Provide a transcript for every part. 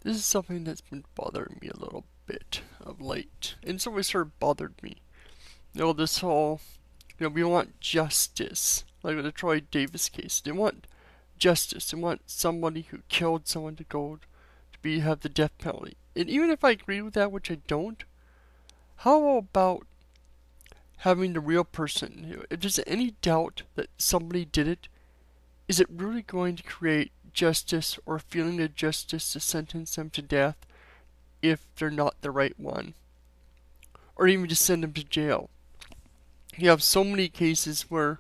this is something that's been bothering me a little bit of late. And it's always sort of bothered me. This whole, we want justice. Like with the Troy Davis case. They want justice. They want somebody who killed someone to go to have the death penalty. And even if I agree with that, which I don't, how about having the real person? If there's any doubt that somebody did it, is it really going to create justice or a feeling of justice to sentence them to death if they're not the right one? Or even just send them to jail? You have so many cases where,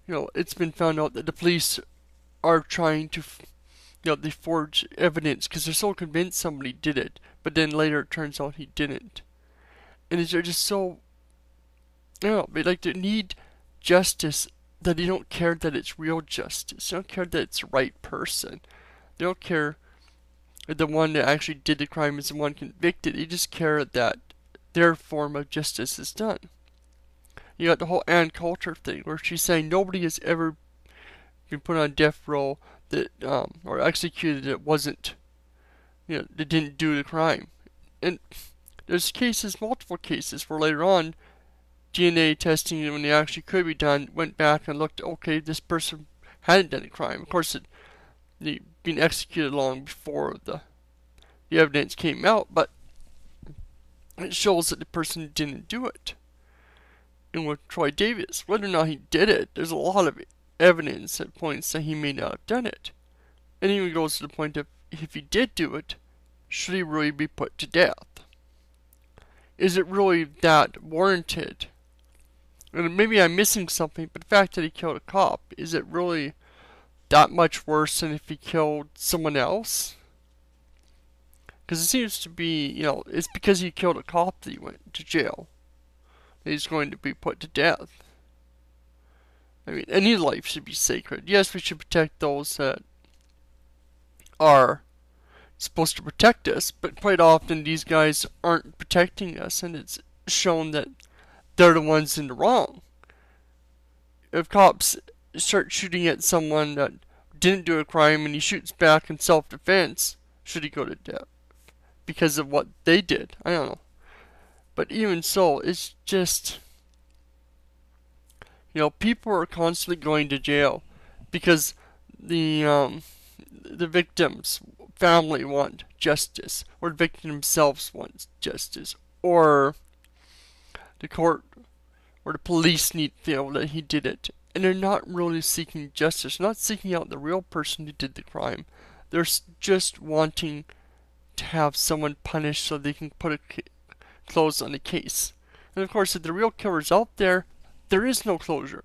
it's been found out that the police are trying to, they forge evidence because they're so convinced somebody did it, but then later it turns out he didn't. And they're just so, they like to need justice that they don't care that it's real justice. They don't care that it's the right person. They don't care that the one that actually did the crime is the one convicted. They just care that their form of justice is done. You got the whole Ann Coulter thing where she's saying nobody has ever been put on death row that or executed that wasn't, that didn't do the crime. And there's cases, multiple cases, where later on DNA testing, when they actually could be done, went back and looked, okay, this person hadn't done a crime. Of course, they'd been executed long before the evidence came out, but it shows that the person didn't do it. And with Troy Davis, whether or not he did it, there's a lot of evidence that points that he may not have done it. And even goes to the point of, if he did do it, should he really be put to death? Is it really that warranted? And maybe I'm missing something, but the fact that he killed a cop, is it really that much worse than if he killed someone else? Because it seems to be, it's because he killed a cop that he went to jail. He's going to be put to death. I mean, any life should be sacred. Yes, we should protect those that are supposed to protect us, but quite often these guys aren't protecting us, and it's shown that they're the ones in the wrong. If cops start shooting at someone that didn't do a crime and he shoots back in self-defense, should he go to death because of what they did? I don't know. But even so, it's just, people are constantly going to jail because the victim's family want justice, or the victim themselves wants justice, or the court or the police need to feel that he did it. And they're not really seeking justice. They're not seeking out the real person who did the crime. They're just wanting to have someone punished so they can put a close on the case. And of course, if the real killer's out there, there is no closure.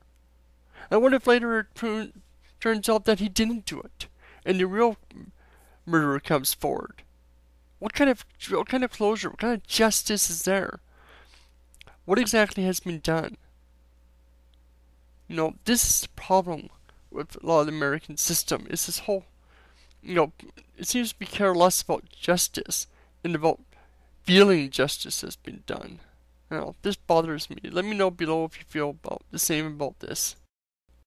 And what if later it turns out that he didn't do it, and the real murderer comes forward? What kind of closure, what kind of justice is there? What exactly has been done? This is the problem with a lot of the American system. Is this whole, it seems to be care less about justice and about feeling justice has been done. This bothers me. Let me know below if you feel about the same about this.